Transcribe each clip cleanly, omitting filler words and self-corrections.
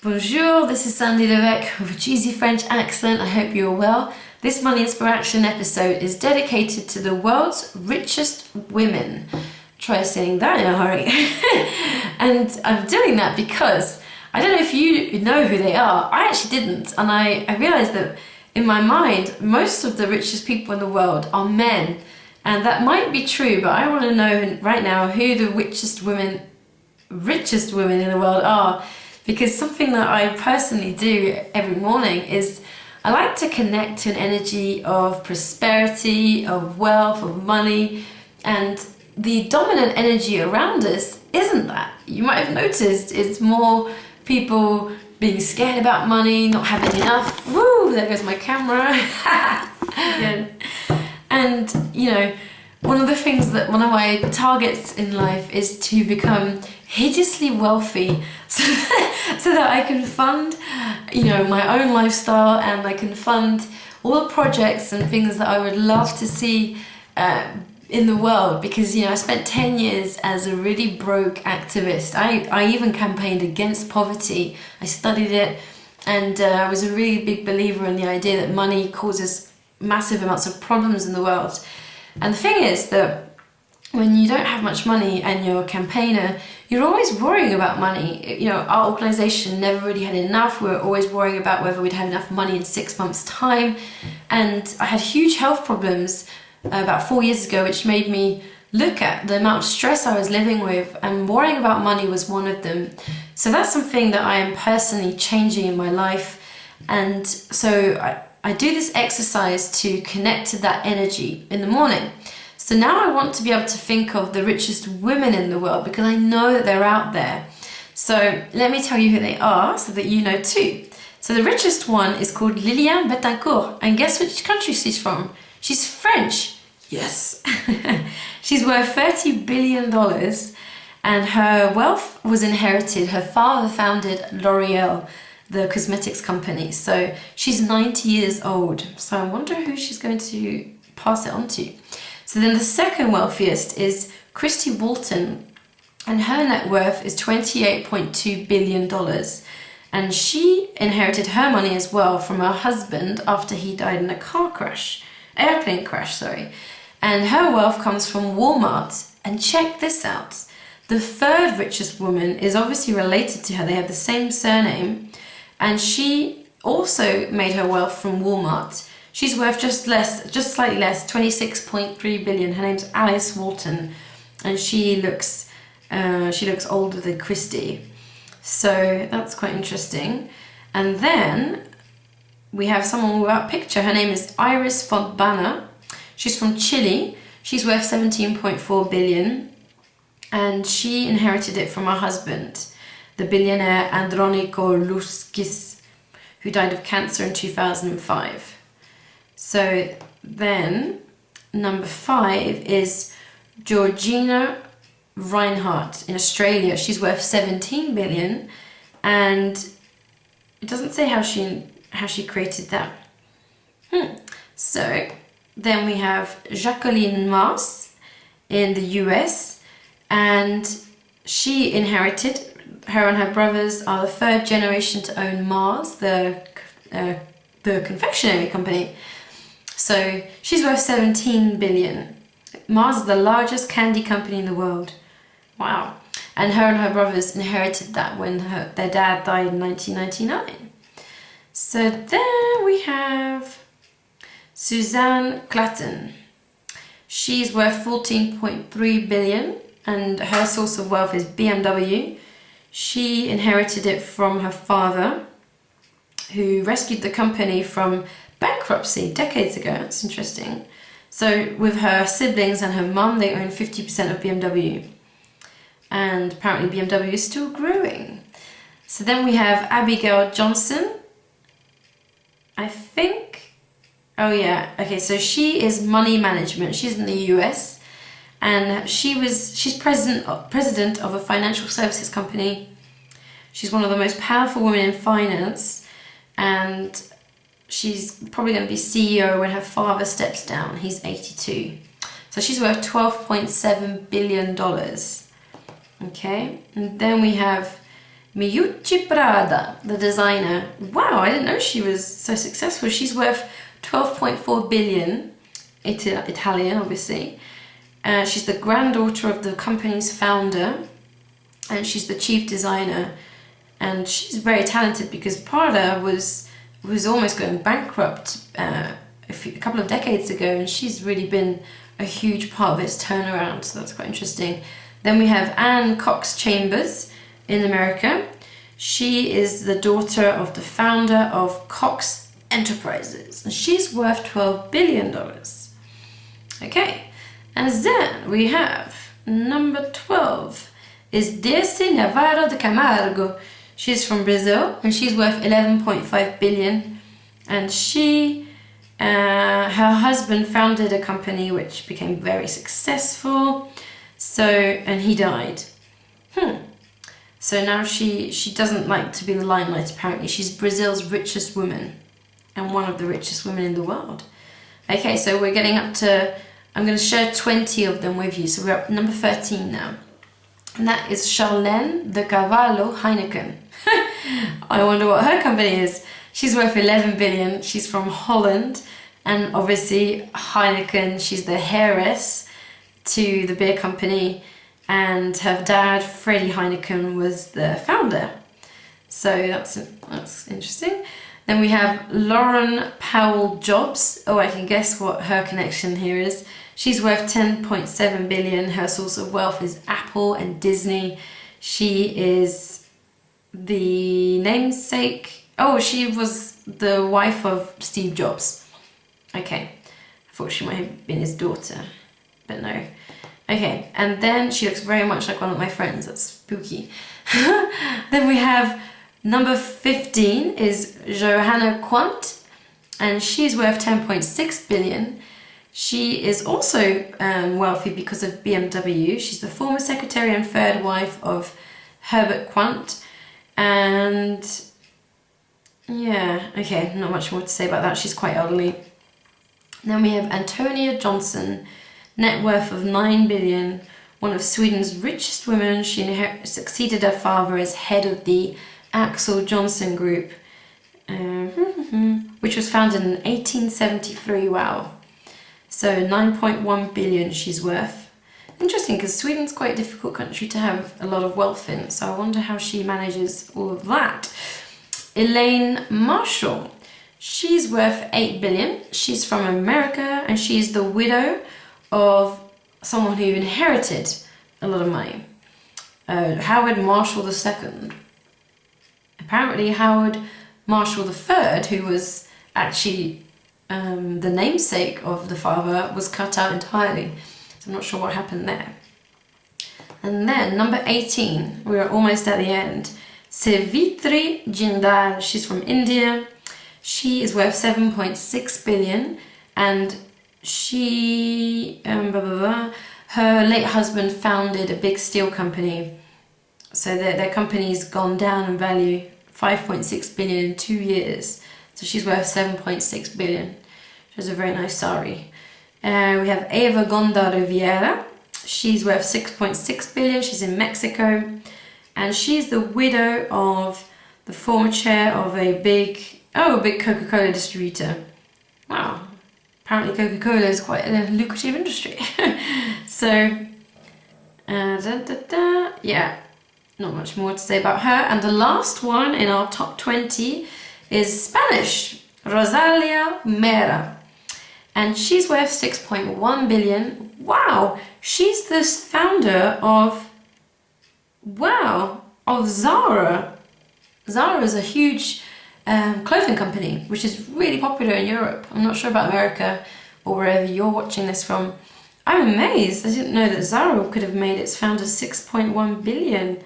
Bonjour, this is Sandy Leveque with a cheesy French accent. I hope you're well. This Money inspirACTION episode is dedicated to the world's richest women. Try saying that in a hurry. And I'm doing that because I don't know if you know who they are. I actually didn't. And I realized that in my mind, most of the richest people in the world are men. And that might be true, but I want to know right now who the richest women in the world are. Because something that I personally do every morning is I like to connect to an energy of prosperity, of wealth, of money, and the dominant energy around us isn't that. You might have noticed it's more people being scared about money, not having enough. Woo, there goes my camera. Again. And, you know, one of my targets in life is to become hideously wealthy so that I can fund, you know, my own lifestyle, and I can fund all the projects and things that I would love to see in the world. Because, you know, I spent 10 years as a really broke activist. I even campaigned against poverty. I studied it, and I was a really big believer in the idea that money causes massive amounts of problems in the world. And the thing is that when you don't have much money and you're a campaigner, you're always worrying about money. You know, our organization never really had enough. We were always worrying about whether we'd have enough money in 6 months' time. And I had huge health problems about 4 years ago, which made me look at the amount of stress I was living with, and worrying about money was one of them. So that's something that I am personally changing in my life. And so I do this exercise to connect to that energy in the morning. So now I want to be able to think of the richest women in the world, because I know that they're out there. So let me tell you who they are so that you know too. So the richest one is called Liliane Bettencourt, and guess which country she's from? She's French. Yes. She's worth $30 billion, and her wealth was inherited. Her father founded L'Oreal, the cosmetics company. So she's 90 years old. So I wonder who she's going to pass it on to. So then the second wealthiest is Christy Walton, and her net worth is $28.2 billion. And she inherited her money as well from her husband after he died in a airplane crash, sorry. And her wealth comes from Walmart. And check this out. The third richest woman is obviously related to her. They have the same surname. And she also made her wealth from Walmart. She's worth just slightly less, 26.3 billion. Her name's Alice Walton, and she looks older than Christy. So that's quite interesting. And then we have someone without picture. Her name is Iris Fontbana. She's from Chile. She's worth 17.4 billion, and she inherited it from her husband, the billionaire Andrónico Luskis, who died of cancer in 2005. So then, number 5 is Georgina Reinhardt in Australia. She's worth 17 billion, and it doesn't say how she created that. So then we have Jacqueline Mars in the US, and she inherited. Her and her brothers are the third generation to own Mars, the confectionery company. So she's worth 17 billion. Mars is the largest candy company in the world. Wow. And her brothers inherited that when their dad died in 1999. So then we have Suzanne Clatton. She's worth 14.3 billion, and her source of wealth is BMW. She inherited it from her father, who rescued the company from bankruptcy decades ago. That's interesting. So with her siblings and her mum, they own 50% of BMW. And apparently BMW is still growing. So then we have Abigail Johnson. I think, oh yeah, okay, so she is money management. She's in the US, and she's president of a financial services company. She's one of the most powerful women in finance, and she's probably going to be CEO when her father steps down. He's 82. So she's worth $12.7 billion. Okay, and then we have Miucci Prada, the designer. Wow, I didn't know she was so successful. She's worth 12.4 billion, Italian obviously. She's the granddaughter of the company's founder, and she's the chief designer. And she's very talented because Prada was almost going bankrupt a couple of decades ago, and she's really been a huge part of its turnaround, so that's quite interesting. Then we have Anne Cox Chambers in America. She is the daughter of the founder of Cox Enterprises, and she's worth $12 billion. Okay, and then we have number 12 is Dirce Navarro de Camargo. She's from Brazil, and she's worth 11.5 billion. And her husband founded a company which became very successful. And he died. So now she doesn't like to be in the limelight, apparently. She's Brazil's richest woman and one of the richest women in the world. Okay, so we're getting up to, I'm going to share 20 of them with you. So we're up number 13 now. And that is Charlene de Carvalho Heineken. I wonder what her company is. She's worth 11 billion. She's from Holland. And obviously Heineken, she's the heiress to the beer company. And her dad, Freddie Heineken, was the founder. So that's interesting. Then we have Lauren Powell Jobs. Oh, I can guess what her connection here is. She's worth 10.7 billion. Her source of wealth is Apple and Disney. She is the namesake. Oh, she was the wife of Steve Jobs. Okay, I thought she might have been his daughter, but no. Okay, and then she looks very much like one of my friends. That's spooky. Then we have number 15 is Johanna Quandt, and she's worth 10.6 billion. She is also wealthy because of BMW. She's the former secretary and third wife of Herbert Quandt. And yeah, okay, not much more to say about that. She's quite elderly. Then we have Antonia Johnson, net worth of 9 billion, one of Sweden's richest women. She succeeded her father as head of the Axel Johnson Group, which was founded in 1873. Wow. So 9.1 billion she's worth. Interesting, because Sweden's quite a difficult country to have a lot of wealth in, so I wonder how she manages all of that. Elaine Marshall, she's worth 8 billion. She's from America, and she's the widow of someone who inherited a lot of money. Howard Marshall II. Apparently Howard Marshall III, who was actually the namesake of the father, was cut out entirely. So I'm not sure what happened there. And then number 18, we're almost at the end. Savitri Jindal, she's from India. She is worth 7.6 billion, and her late husband founded a big steel company. So their company's gone down in value, 5.6 billion in 2 years. So she's worth 7.6 billion. She has a very nice sari. We have Eva Gonda Riviera. She's worth 6.6 billion. She's in Mexico. And she's the widow of the former chair of a big Coca-Cola distributor. Wow. Apparently Coca-Cola is quite a lucrative industry. So, yeah, not much more to say about her. And the last one in our top 20 is Spanish, Rosalia Mera. And she's worth 6.1 billion. Wow, she's the founder of Zara. Zara is a huge clothing company, which is really popular in Europe. I'm not sure about America or wherever you're watching this from. I'm amazed. I didn't know that Zara could have made its founder 6.1 billion.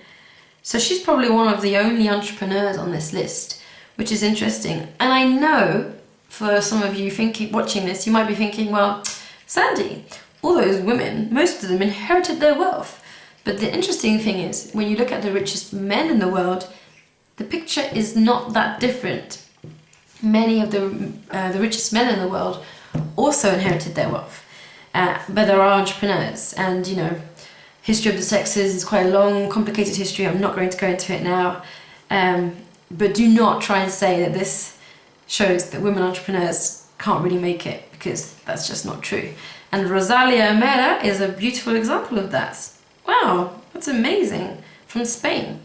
So she's probably one of the only entrepreneurs on this list, which is interesting. And I know for some of you watching this, you might be thinking, well, Sandy, all those women, most of them inherited their wealth. But the interesting thing is, when you look at the richest men in the world, the picture is not that different. Many of the richest men in the world also inherited their wealth. But there are entrepreneurs, and history of the sexes is quite a long, complicated history. I'm not going to go into it now. But do not try and say that this shows that women entrepreneurs can't really make it, because that's just not true. And Rosalia Mera is a beautiful example of that. Wow, that's amazing. From Spain.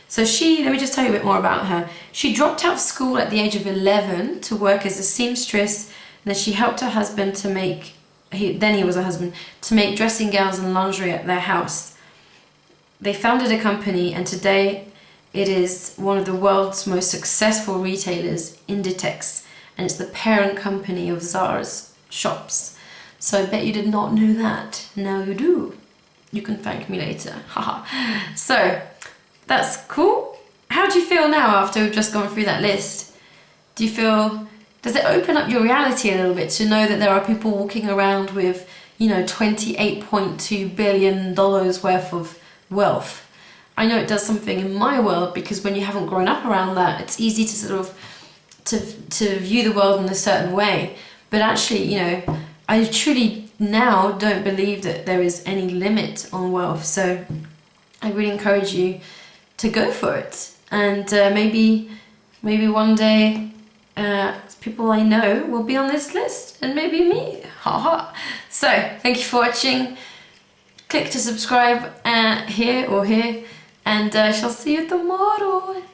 So let me just tell you a bit more about her. She dropped out of school at the age of 11 to work as a seamstress. And then she helped her husband to make, he was a husband, to make dressing gowns and lingerie at their house. They founded a company, and today it is one of the world's most successful retailers, Inditex, and it's the parent company of Zara's shops. So I bet you did not know that. Now you do. You can thank me later. Haha. So that's cool. How do you feel now after we've just gone through that list? Does it open up your reality a little bit to know that there are people walking around with, $28.2 billion worth of wealth? I know it does something in my world, because when you haven't grown up around that, it's easy to sort of to view the world in a certain way. But actually, I truly now don't believe that there is any limit on wealth. So I really encourage you to go for it. And maybe one day people I know will be on this list, and maybe me. Haha. So thank you for watching. Click to subscribe here or here, and I shall see you tomorrow.